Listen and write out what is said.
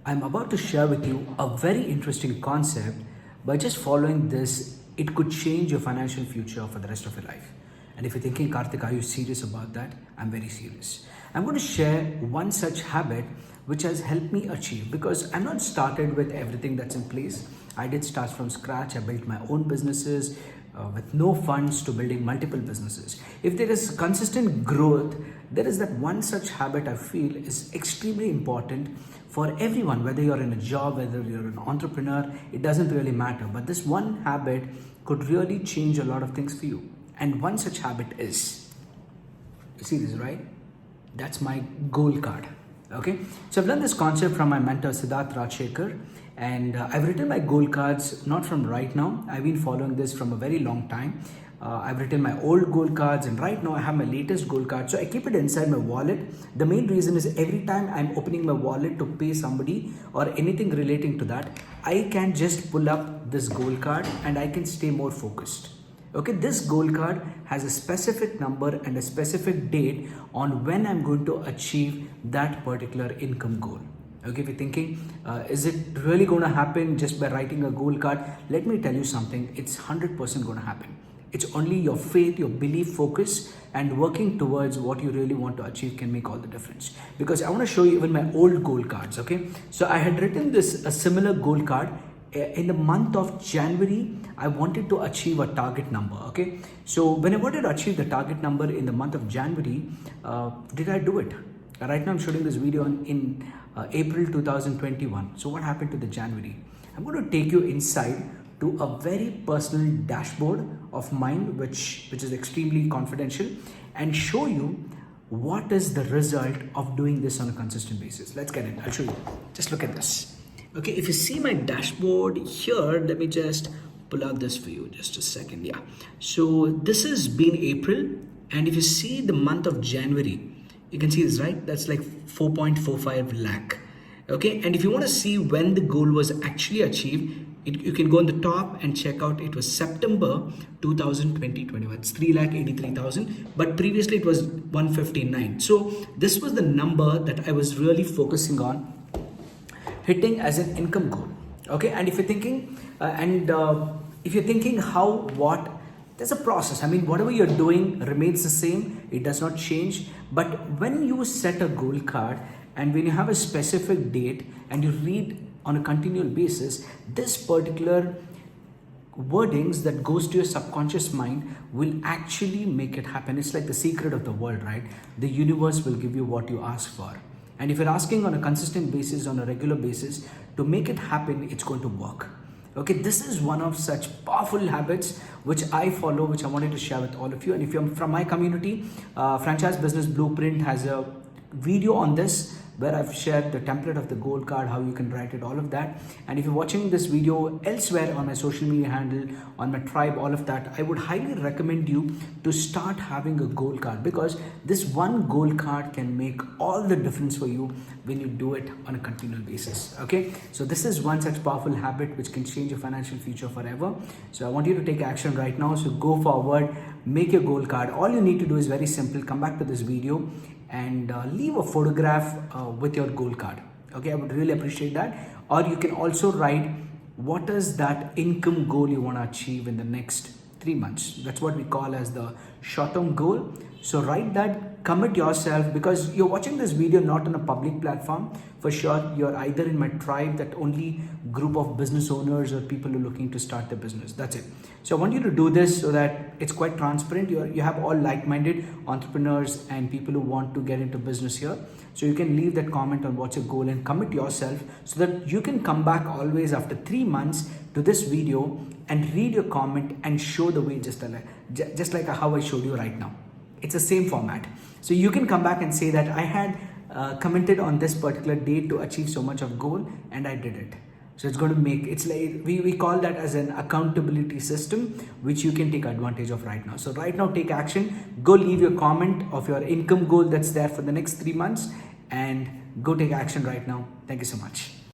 I'm about to share with you a very interesting concept. By just following this, it could change your financial future for the rest of your life. And if you're thinking, Karthik, are you serious about that? I'm very serious. I'm going to share one such habit which has helped me achieve, because I'm not started with everything that's in place. I did start from scratch. I built my own businesses with no funds to building multiple businesses. If there is consistent growth, there is that one such habit I feel is extremely important for everyone, whether you're in a job, whether you're an entrepreneur, it doesn't really matter. But this one habit could really change a lot of things for you. And one such habit is, you see this, right? That's my goal card. Okay, so I've learned this concept from my mentor Siddharth Rajshekhar, and I've written my goal cards not from right now. I've been following this from a very long time. I've written my old goal cards, and right now I have my latest goal card. So I keep it inside my wallet. The main reason is every time I'm opening my wallet to pay somebody or anything relating to that, I can just pull up this goal card and I can stay more focused. Okay, this goal card has a specific number and a specific date on when I'm going to achieve that particular income goal. Okay, if you're thinking, is it really going to happen just by writing a goal card? Let me tell you something, it's 100% going to happen. It's only your faith, your belief, focus, and working towards what you really want to achieve can make all the difference. Because I want to show you even my old goal cards, okay? So I had written a similar goal card. In the month of January, I wanted to achieve a target number. Okay, so when I wanted to achieve the target number in the month of January, did I do it? Right now I'm shooting this video in April 2021. So what happened to the January? I'm going to take you inside to a very personal dashboard of mine, which is extremely confidential, and show you what is the result of doing this on a consistent basis. Let's get it. I'll show you. Just look at this. Okay, if you see my dashboard here, let me just pull out this for you, just a second. Yeah, so this has been April, and if you see the month of January, you can see this, right? That's like 4.45 lakh. Okay, and if you want to see when the goal was actually achieved, you can go on the top and check out. It was September 2020. It's 3,83,000, but previously it was 159. So this was the number that I was really focusing on hitting as an income goal. Okay, and if you're thinking what, there's a process. I mean, whatever you're doing remains the same, it does not change. But when you set a goal card and when you have a specific date and you read on a continual basis, this particular wordings that goes to your subconscious mind will actually make it happen. It's like the secret of the world, right? The universe will give you what you ask for. And if you're asking on a consistent basis, on a regular basis, to make it happen, it's going to work. Okay, this is one of such powerful habits which I follow, which I wanted to share with all of you. And if you're from my community, Franchise Business Blueprint has a video on this where I've shared the template of the goal card, how you can write it, all of that. And if you're watching this video elsewhere on my social media handle, on my tribe, all of that, I would highly recommend you to start having a goal card, because this one goal card can make all the difference for you when you do it on a continual basis. Okay, so this is one such powerful habit which can change your financial future forever. So I want you to take action right now. So go forward, make your goal card. All you need to do is very simple. Come back to this video and leave a photograph with your goal card. Okay, I would really appreciate that. Or you can also write what is that income goal you want to achieve in the next 3 months. That's what we call as the short-term goal. So write that, commit yourself, because you're watching this video not on a public platform. For sure, you're either in my tribe, that only group of business owners or people who are looking to start their business. That's it. So I want you to do this so that it's quite transparent. You have all like-minded entrepreneurs and people who want to get into business here. So you can leave that comment on what's your goal and commit yourself, so that you can come back always after 3 months to this video and read your comment and show the way, just like how I showed you right now. It's the same format. So you can come back and say that I had commented on this particular date to achieve so much of goal and I did it. So it's going to make, it's like, we call that as an accountability system, which you can take advantage of right now. So right now, take action, go leave your comment of your income goal that's there for the next 3 months, and go take action right now. Thank you so much.